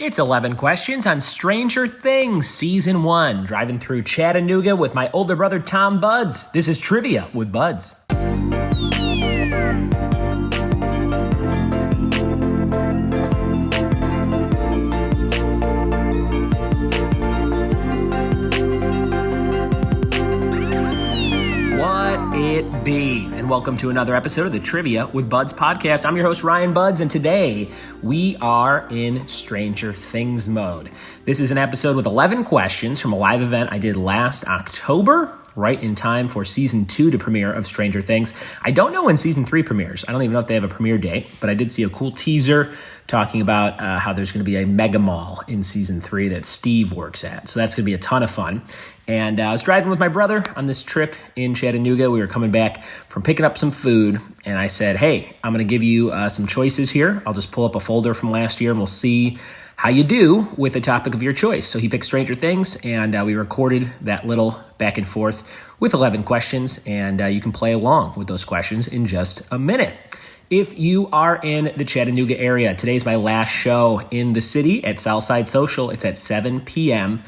It's 11 questions on Stranger Things Season 1. Driving through Chattanooga with my older brother, Tom Buds. This is Trivia with Buds. What it be? And welcome to another episode of the Trivia with Buds podcast. I'm your host, Ryan Buds, and today we are in Stranger Things mode. This is an episode with 11 questions from a live event I did last October, right in time for Season 2 to premiere of Stranger Things. I don't know when Season 3 premieres. I don't even know if they have a premiere date, but I did see a cool teaser talking about how there's going to be a mega mall in Season 3 that Steve works at. So that's going to be a ton of fun. And I was driving with my brother on this trip in Chattanooga. We were coming back from picking up some food, and I said, hey, I'm going to give you some choices here. I'll just pull up a folder from last year, and we'll see how you do with the topic of your choice. So he picked Stranger Things, and we recorded that little back and forth with 11 questions, and you can play along with those questions in just a minute. If you are in the Chattanooga area, today's my last show in the city at Southside Social. It's at 7 p.m.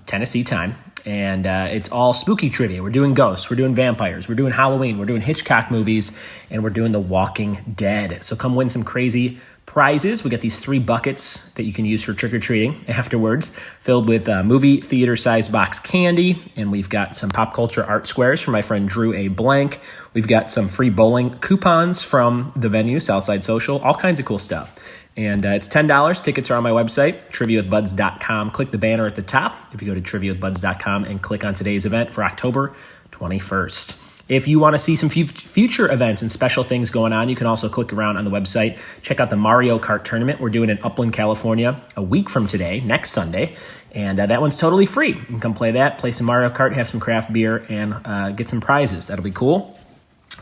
Tennessee time, and it's all spooky trivia. We're doing ghosts, we're doing vampires, we're doing Halloween, we're doing Hitchcock movies, and we're doing The Walking Dead. So come win some crazy prizes. We got these 3 buckets that you can use for trick-or-treating afterwards, filled with movie theater-sized box candy, and we've got some pop culture art squares from my friend Drew A. Blank. We've got some free bowling coupons from the venue, Southside Social, all kinds of cool stuff. And it's $10. Tickets are on my website, triviawithbuds.com. Click the banner at the top if you go to triviawithbuds.com and click on today's event for October 21st. If you want to see some future events and special things going on, you can also click around on the website. Check out the Mario Kart tournament we're doing in Upland, California a week from today, next Sunday. And that one's totally free. You can come play that, play some Mario Kart, have some craft beer, and get some prizes. That'll be cool.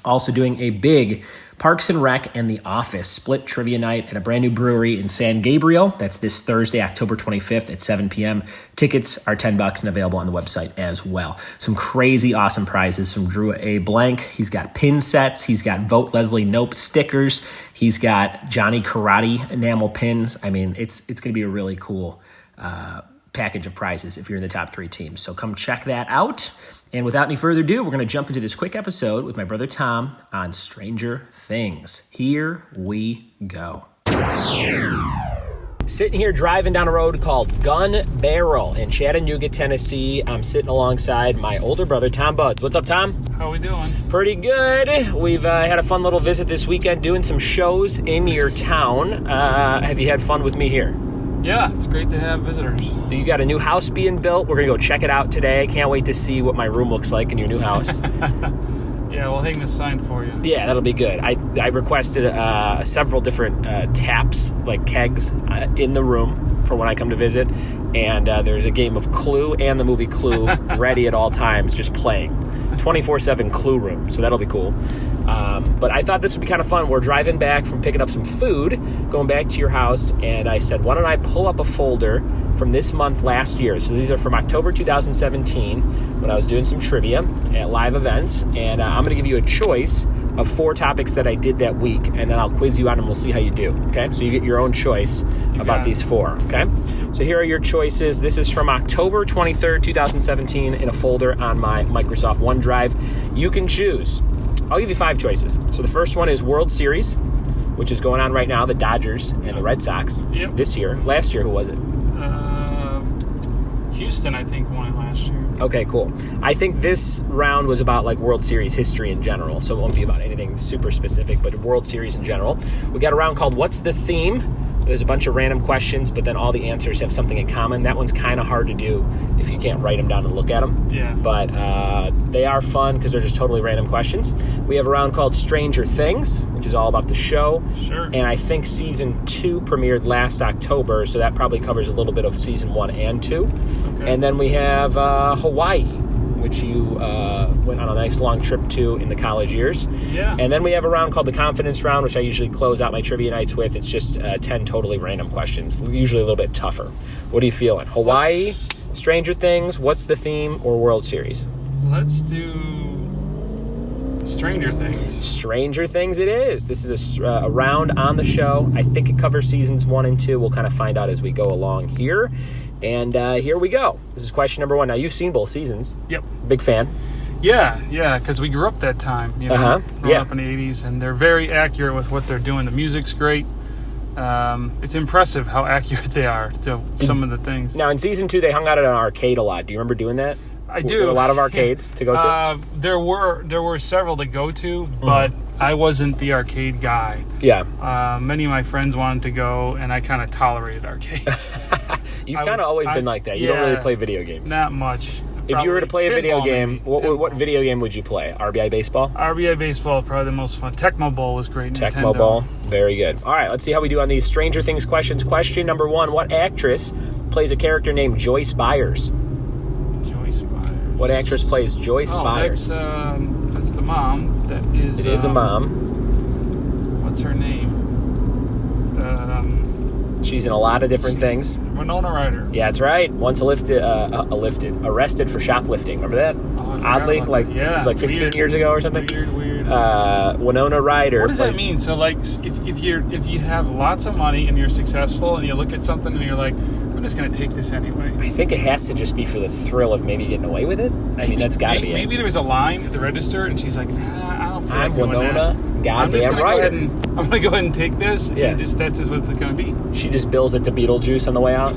Also doing a big Parks and Rec and The Office split trivia night at a brand new brewery in San Gabriel. That's this Thursday, October 25th at 7 p.m. Tickets are $10 and available on the website as well. Some crazy awesome prizes from Drew A. Blank. He's got pin sets. He's got Vote Leslie Nope stickers. He's got Johnny Karate enamel pins. I mean, it's going to be a really cool package of prizes if you're in the top 3 teams. So come check that out. And without any further ado, we're going to jump into this quick episode with my brother Tom on Stranger Things. Here we go. Sitting here driving down a road called Gun Barrel in Chattanooga, Tennessee. I'm sitting alongside my older brother, Tom Buds. What's up, Tom? How we doing? Pretty good. We've had a fun little visit this weekend doing some shows in your town. Have you had fun with me here? Yeah, it's great to have visitors. You got a new house being built. We're going to go check it out today. Can't wait to see what my room looks like in your new house. Yeah, we'll hang this sign for you. Yeah, that'll be good. I requested several different taps, like kegs, in the room for when I come to visit. And there's a game of Clue and the movie Clue ready at all times, just playing. 24/7 Clue room, so that'll be cool. But I thought this would be kind of fun. We're driving back from picking up some food, going back to your house, and I said, why don't I pull up a folder from this month last year? So these are from October 2017, when I was doing some trivia at live events, and I'm going to give you a choice of 4 topics that I did that week, and then I'll quiz you on them. We'll see how you do, okay? So you get your own choice about these 4, okay? So here are your choices. This is from October 23rd, 2017 in a folder on my Microsoft OneDrive. You can choose. I'll give you 5 choices. So the first one is World Series, which is going on right now, the Dodgers and the Red Sox this year. Last year, who was it? Houston, I think, won it last year. Okay, cool. I think this round was about like World Series history in general, so it won't be about anything super specific, but World Series in general. We got a round called What's the Theme? There's a bunch of random questions, but then all the answers have something in common. That one's kind of hard to do if you can't write them down and look at them. Yeah. But they are fun because they're just totally random questions. We have a round called Stranger Things, which is all about the show. Sure. And I think Season 2 premiered last October, so that probably covers a little bit of Season 1 and 2. Okay. And then we have Hawaii, which you went on a nice long trip to in the college years. Yeah. And then we have a round called the Confidence Round, which I usually close out my trivia nights with. It's just 10 totally random questions, usually a little bit tougher. What are you feeling? Hawaii, Stranger Things, What's the Theme, or World Series? Let's do Stranger Things. Stranger Things it is. This is a round on the show. I think it covers seasons 1 and 2. We'll kind of find out as we go along here. And here we go. This is question number 1. Now, you've seen both seasons. Yep. Big fan. Yeah, because we grew up that time, growing up in the 80s, and they're very accurate with what they're doing. The music's great. It's impressive how accurate they are to some of the things. Now, in season 2, they hung out at an arcade a lot. Do you remember doing that? I do. A lot of arcades to go to? There were several to go to, but I wasn't the arcade guy. Yeah. Many of my friends wanted to go, and I kind of tolerated arcades. You've kind of always been like that. You don't really play video games. Not much. If you were to play a video game, what video game would you play? RBI Baseball? RBI Baseball, probably the most fun. Tecmo Bowl was great. Tecmo Bowl, very good. All right, let's see how we do on these Stranger Things questions. Question number 1, what actress plays a character named Joyce Byers? Joyce Byers. What actress plays Joyce Byers? That's the mom. That is. It is a mom. What's her name? She's in a lot of different things. Winona Ryder. Yeah, that's right. Once arrested for shoplifting. Remember that? Oh, oddly, it was like 15 years ago or something. Weird. Winona Ryder. What does that mean? So, like, if you have lots of money and you're successful and you look at something and you're like, I'm just going to take this anyway. I think it has to just be for the thrill of maybe getting away with it. I mean, that's got to be it. Maybe there was a line at the register and she's like, I don't feel like doing Winona. that. Goddamn right. I'm going to go ahead and take this. Yeah. And that's just what it's going to be. She just bills it to Beetlejuice on the way out.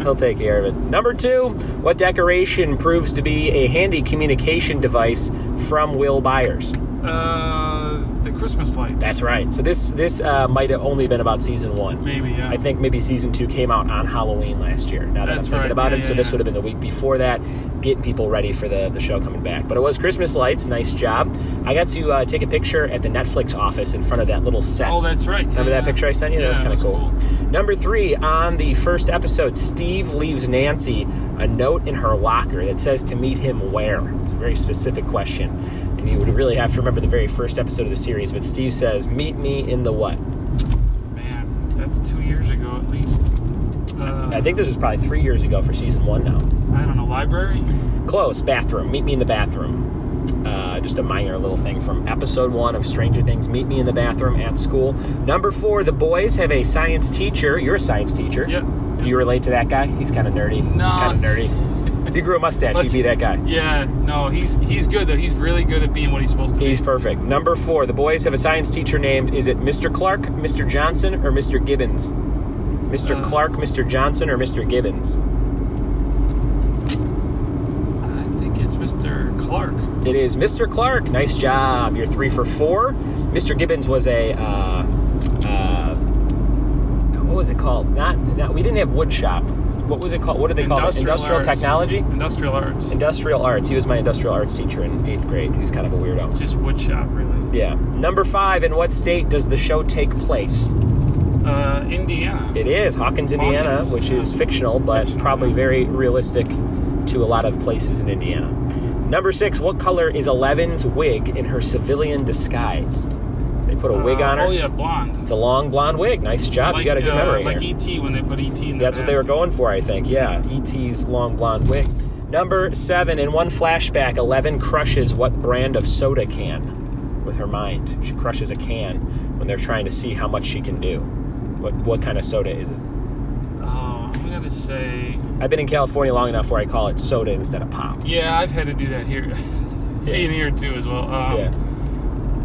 He'll take care of it. Number 2, what decoration proves to be a handy communication device from Will Byers? The Christmas lights. That's right. So this might have only been about season 1. Maybe, yeah. I think maybe season 2 came out on Halloween last year. Now that I'm thinking about it, so this would have been the week before that, getting people ready for the show coming back. But it was Christmas lights. Nice job. I got to take a picture at the Netflix office in front of that little set. Oh, that's right. Remember that picture I sent you? That was kind of cool. Cool. Number 3, on the first episode, Steve leaves Nancy a note in her locker that says to meet him where? It's a very specific question. And you would really have to remember the very first episode of the series, but Steve says, meet me in the what? Man, that's 2 years ago at least. I think this was probably 3 years ago for season 1 now. I don't know, library? Close, bathroom. Meet me in the bathroom. Just a minor little thing from episode 1 of Stranger Things. Meet me in the bathroom at school. Number 4, the boys have a science teacher. You're a science teacher. Yep. Do you relate to that guy? He's kind of nerdy. No. Kind of nerdy. If you grew a mustache, you'd be that guy. Yeah, no, he's good, though. He's really good at being what he's supposed to be. He's perfect. Number 4, the boys have a science teacher named, is it Mr. Clark, Mr. Johnson, or Mr. Gibbons? Mr. Clark, Mr. Johnson, or Mr. Gibbons? I think it's Mr. Clark. It is Mr. Clark. Nice job. You're 3 for 4. Mr. Gibbons was a, what was it called? We didn't have wood shop. What was it called? What did they call it? Industrial technology? Industrial arts. Industrial arts. He was my industrial arts teacher in 8th grade. He was kind of a weirdo. Just wood shop, really. Yeah. Number 5, in what state does the show take place? Indiana. It is. Hawkins, Indiana, which is fictional, but probably very realistic to a lot of places in Indiana. Number 6, what color is Eleven's wig in her civilian disguise? They put a wig on her. Oh, yeah, blonde. It's a long blonde wig. Nice job. You got a good memory like here. E.T. when they put E.T. in the That's what they were going for, I think. Yeah, E.T.'s long blonde wig. Number 7, in one flashback, Eleven crushes what brand of soda can with her mind? She crushes a can when they're trying to see how much she can do. What kind of soda is it? Oh, I'm going to say... I've been in California long enough where I call it soda instead of pop. Yeah, I've had to do that here. In here, too, as well. Yeah.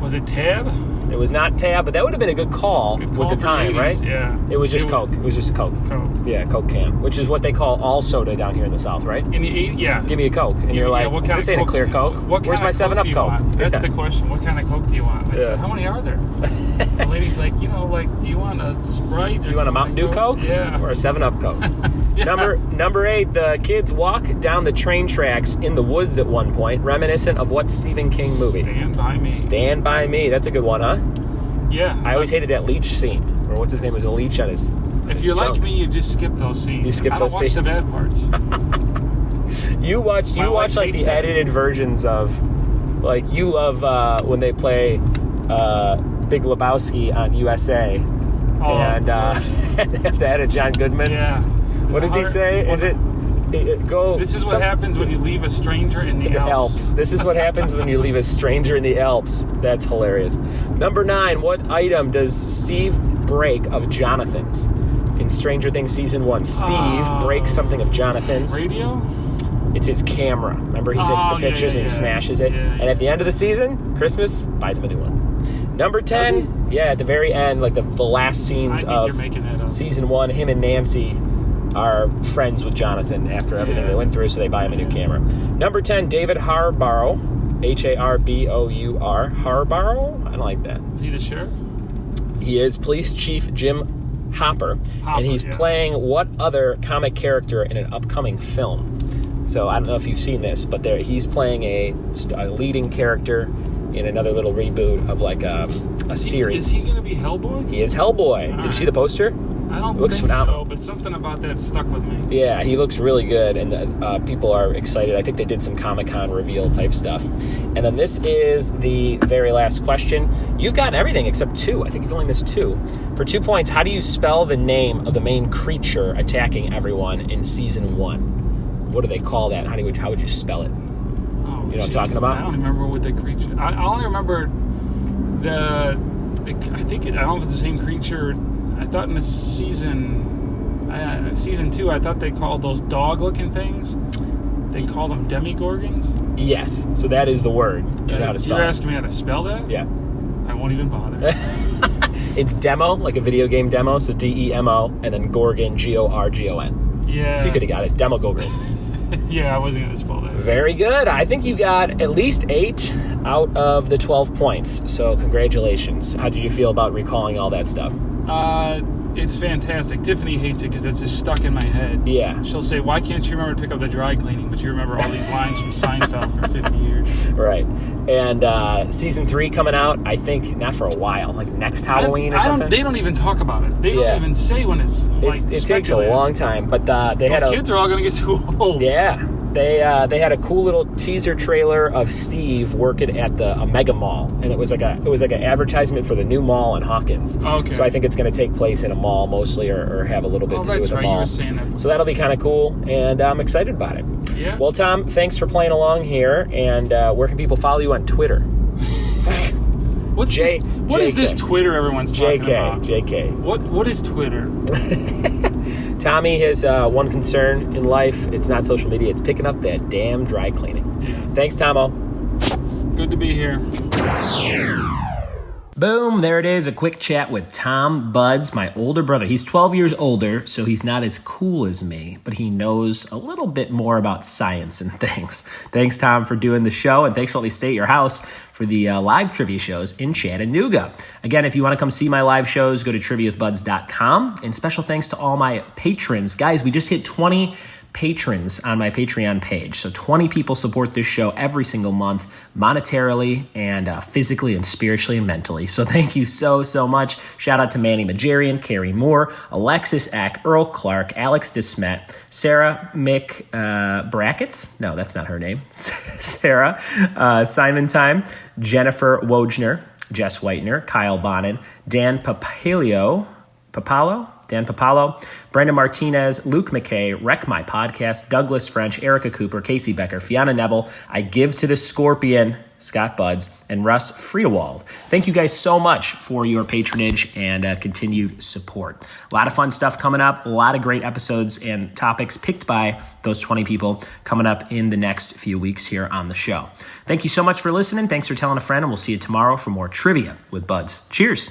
Was it Tab? It was not Tab, but that would have been a good call with the time, right? Yeah. It was just Coke. It was just Coke. Coke. Yeah, Coke can, which is what they call all soda down here in the South, right? In the 80s, yeah. Give me a Coke. And you're like, this ain't a clear Coke. Where's my 7-Up Coke? That's the question. What kind of Coke do you want? I said, how many are there? The lady's like, do you want a Sprite? You want a Mountain Dew Coke? Yeah. Or a 7-Up Coke? Yeah. Number 8, the kids walk down the train tracks in the woods at one point, reminiscent of what Stephen King movie? Stand By Me. Stand By Me. That's a good one, huh? Yeah. I always hated that leech scene. Or what's his name? Was a leech on his... If you're like me, you just skip those scenes. You skip those scenes. I don't watch the bad parts. You watch like the edited versions of... Like, you love when they play Big Lebowski on USA. Oh, and they have to edit John Goodman. Yeah. What does he say? Is it Go. This is what happens when you leave a stranger in the Alps. This is what happens when you leave a stranger in the Alps. That's hilarious. Number 9, what item does Steve break of Jonathan's? In Stranger Things Season 1, Steve breaks something of Jonathan's. Radio? It's his camera. Remember, he takes the pictures and he smashes it. And at the end of the season, Christmas, buys him a new one. Number 10, at the very end, like the last scenes of Season 1, him and Nancy are friends with Jonathan after everything they went through, so they buy him a new camera. Number 10, David Harbour, Harbour. Harbour? I don't like that. Is he the sheriff? He is Police Chief Jim Hopper, and he's playing what other comic character in an upcoming film? So I don't know if you've seen this, but he's playing a leading character in another little reboot of like a series. Is he going to be Hellboy? He is Hellboy. Did you see the poster? I don't think so, but something about that stuck with me. Yeah, he looks really good, and people are excited. I think they did some Comic-Con reveal type stuff. And then this is the very last question. You've gotten everything except 2. I think you've only missed 2. For 2 points, how do you spell the name of the main creature attacking everyone in Season 1? What do they call that? How would you spell it? Oh, you know what I'm talking about? I don't remember what the creature... I only remember I don't know if it's the same creature... I thought in the season 2, I thought they called those dog-looking things. They called them demogorgons. Yes, so that is the word. You're asking me how to spell that? Yeah. I won't even bother. It's demo, like a video game demo, so DEMO, and then Gorgon, GORGON. Yeah. So you could have got it, Demogorgon. Yeah, I wasn't going to spell that. Very good. I think you got at least 8 out of the 12 points, so congratulations. How did you feel about recalling all that stuff? It's fantastic. Tiffany hates it because it's just stuck in my head. Yeah. She'll say, why can't you remember to pick up the dry cleaning, but you remember all these lines from Seinfeld for 50 years. Right. And Season 3 coming out, I think, not for a while, like next Halloween or something. They don't even talk about it. They don't even say when it's like it takes a long time, but those kids are all going to get too old. Yeah. They had a cool little teaser trailer of Steve working at the Mega Mall, and it was like an advertisement for the new mall in Hawkins. Okay. So I think it's going to take place in a mall mostly, or have a little bit to do with a mall. You were saying that before. So that'll be kind of cool, and I'm excited about it. Yeah. Well, Tom, thanks for playing along here, and where can people follow you on Twitter? What is this Twitter everyone's talking about? JK. What is Twitter? Tommy has one concern in life. It's not social media. It's picking up that damn dry cleaning. Yeah. Thanks, Tomo. Good to be here. Boom, there it is, a quick chat with Tom Buds, my older brother. He's 12 years older, so he's not as cool as me, but he knows a little bit more about science and things. Thanks, Tom, for doing the show, and thanks for letting me stay at your house for the live trivia shows in Chattanooga. Again, if you want to come see my live shows, go to triviawithbuds.com, and special thanks to all my patrons. Guys, we just hit 20 patrons on my Patreon page. So 20 people support this show every single month, monetarily and physically and spiritually and mentally. So thank you so, so much. Shout out to Manny Majarian, Carrie Moore, Alexis Ack, Earl Clark, Alex DeSmet, Sarah Mick Brackets. No, that's not her name. Sarah, Simon Time, Jennifer Wojner, Jess Whitener, Kyle Bonin, Dan Papalo, Brandon Martinez, Luke McKay, Wreck My Podcast, Douglas French, Erica Cooper, Casey Becker, Fiona Neville, I Give to the Scorpion, Scott Buds, and Russ Friedewald. Thank you guys so much for your patronage and continued support. A lot of fun stuff coming up, a lot of great episodes and topics picked by those 20 people coming up in the next few weeks here on the show. Thank you so much for listening. Thanks for telling a friend, and we'll see you tomorrow for more Trivia with Buds. Cheers.